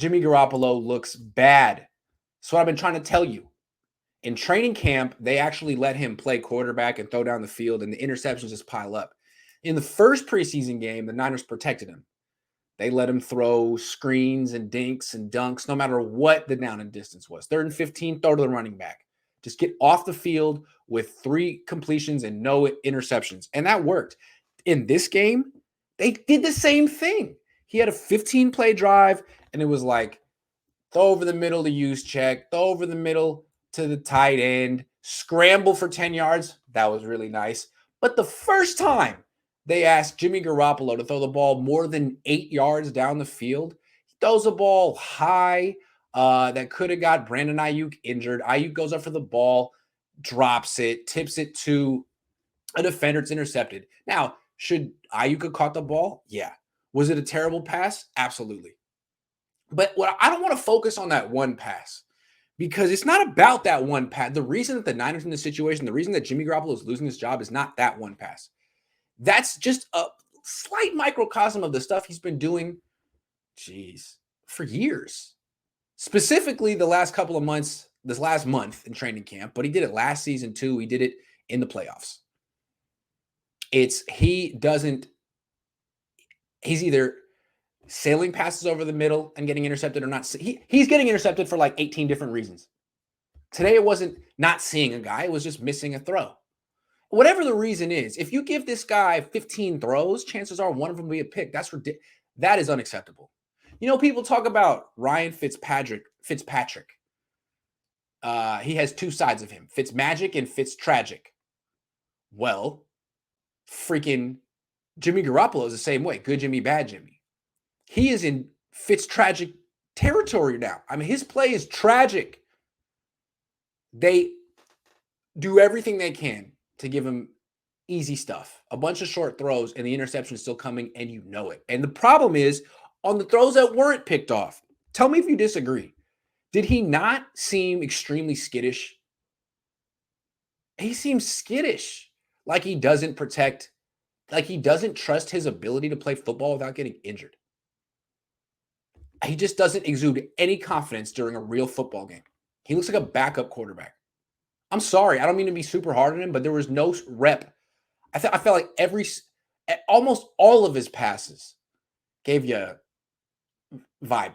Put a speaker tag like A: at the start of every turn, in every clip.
A: Jimmy Garoppolo looks bad. That's what I've been trying to tell you. In training camp, they actually let him play quarterback and throw down the field, and the interceptions just pile up. In the first preseason game, the Niners protected him. They let him throw screens and dinks and dunks no matter what the down and distance was. 3rd and 15, throw to the running back. Just get off the field with 3 completions and no interceptions. And that worked. In this game, they did the same thing. He had a 15-play drive, and it was like, throw over the middle to use check, throw over the middle to the tight end, scramble for 10 yards. That was really nice. But the first time they asked Jimmy Garoppolo to throw the ball more than 8 yards down the field, he throws the ball high that could have got Brandon Ayuk injured. Ayuk goes up for the ball, drops it, tips it to a defender. It's intercepted. Now, should Ayuk have caught the ball? Yeah. Was it a terrible pass? Absolutely. But I don't want to focus on that one pass because it's not about that one pass. The reason that the Niners in this situation, the reason that Jimmy Garoppolo is losing his job is not that one pass. That's just a slight microcosm of the stuff he's been doing, for years. Specifically the last couple of months, this last month in training camp, but he did it last season too. He did it in the playoffs. He's either sailing passes over the middle and getting intercepted or not. He's getting intercepted for like 18 different reasons. Today, it wasn't not seeing a guy. It was just missing a throw. Whatever the reason is, if you give this guy 15 throws, chances are one of them will be a pick. That's ridiculous. That is unacceptable. You know, people talk about Ryan Fitzpatrick. He has 2 sides of him, Fitzmagic and Fitztragic. Well, freaking Jimmy Garoppolo is the same way. Good Jimmy, bad Jimmy. He is in Fitztragic territory now. I mean, his play is tragic. They do everything they can to give him easy stuff. A bunch of short throws, and the interception is still coming, and you know it. And the problem is, on the throws that weren't picked off, tell me if you disagree. Did he not seem extremely skittish? He seems skittish. Like he doesn't trust his ability to play football without getting injured. He just doesn't exude any confidence during a real football game. He looks like a backup quarterback. I'm sorry. I don't mean to be super hard on him, but there was no rep. I felt like almost all of his passes gave you a vibe.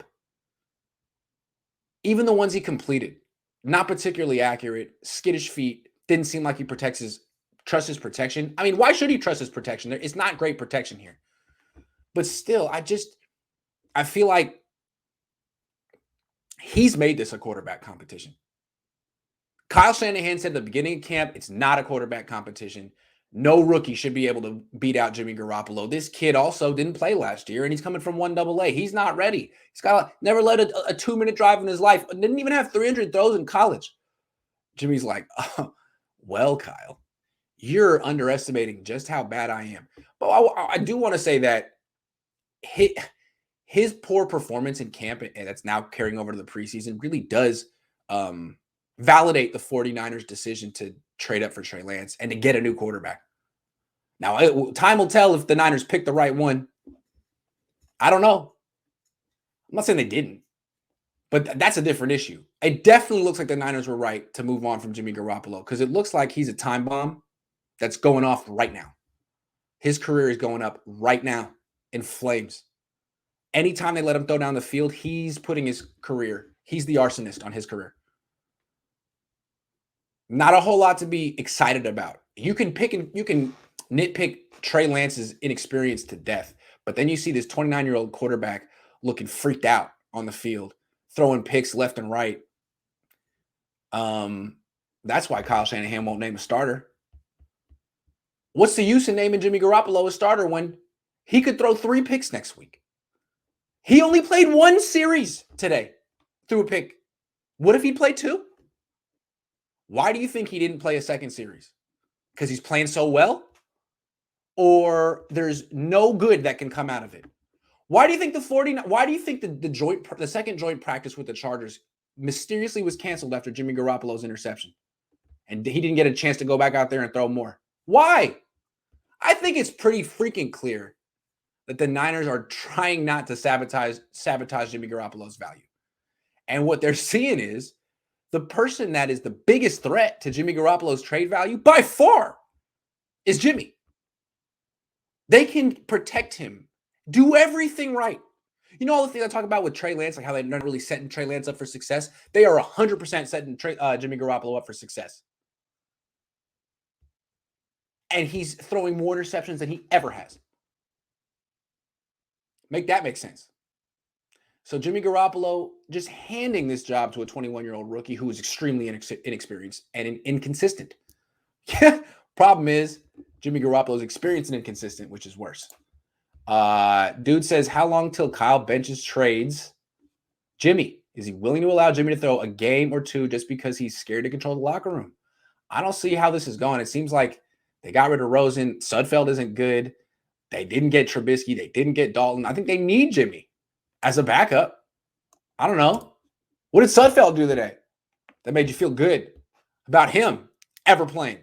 A: Even the ones he completed, not particularly accurate, skittish feet, didn't seem like he trusts his protection. I mean, why should he trust his protection? It's not great protection here. But still, I feel like he's made this a quarterback competition. Kyle Shanahan said at the beginning of camp, it's not a quarterback competition. No rookie should be able to beat out Jimmy Garoppolo. This kid also didn't play last year, and he's coming from 1AA. He's not ready. Never led a 2-minute drive in his life. Didn't even have 300 throws in college. Jimmy's like, oh, well, Kyle, you're underestimating just how bad I am. But I do want to say that his poor performance in camp, and that's now carrying over to the preseason, really does validate the 49ers' decision to trade up for Trey Lance and to get a new quarterback. Now, time will tell if the Niners pick the right one. I don't know. I'm not saying they didn't, but that's a different issue. It definitely looks like the Niners were right to move on from Jimmy Garoppolo because it looks like he's a time bomb that's going off right now. His career is going up right now in flames. Anytime they let him throw down the field, he's putting his career. He's the arsonist on his career. Not a whole lot to be excited about. You can nitpick Trey Lance's inexperience to death, but then you see this 29-year-old quarterback looking freaked out on the field, throwing picks left and right. That's why Kyle Shanahan won't name a starter. What's the use in naming Jimmy Garoppolo a starter when he could throw 3 picks next week? He only played 1 series today through a pick. What if he played 2? Why do you think he didn't play a second series? Because he's playing so well? Or there's no good that can come out of it? Why do you think the second joint practice with the Chargers mysteriously was canceled after Jimmy Garoppolo's interception? And he didn't get a chance to go back out there and throw more. Why? I think it's pretty freaking clear that the Niners are trying not to sabotage Jimmy Garoppolo's value. And what they're seeing is the person that is the biggest threat to Jimmy Garoppolo's trade value by far is Jimmy. They can protect him, do everything right. You know, all the things I talk about with Trey Lance, like how they're not really setting Trey Lance up for success. They are 100% setting Jimmy Garoppolo up for success. And he's throwing more interceptions than he ever has. Make that make sense. So Jimmy Garoppolo just handing this job to a 21-year-old rookie who is extremely inexperienced and inconsistent. Problem is, Jimmy Garoppolo's experienced and inconsistent, which is worse. Dude says, how long till Kyle benches trades Jimmy? Is he willing to allow Jimmy to throw a game or two just because he's scared to control the locker room? I don't see how this is going. It seems like they got rid of Rosen. Sudfeld isn't good. They didn't get Trubisky. They didn't get Dalton. I think they need Jimmy as a backup. I don't know. What did Sudfeld do today that made you feel good about him ever playing?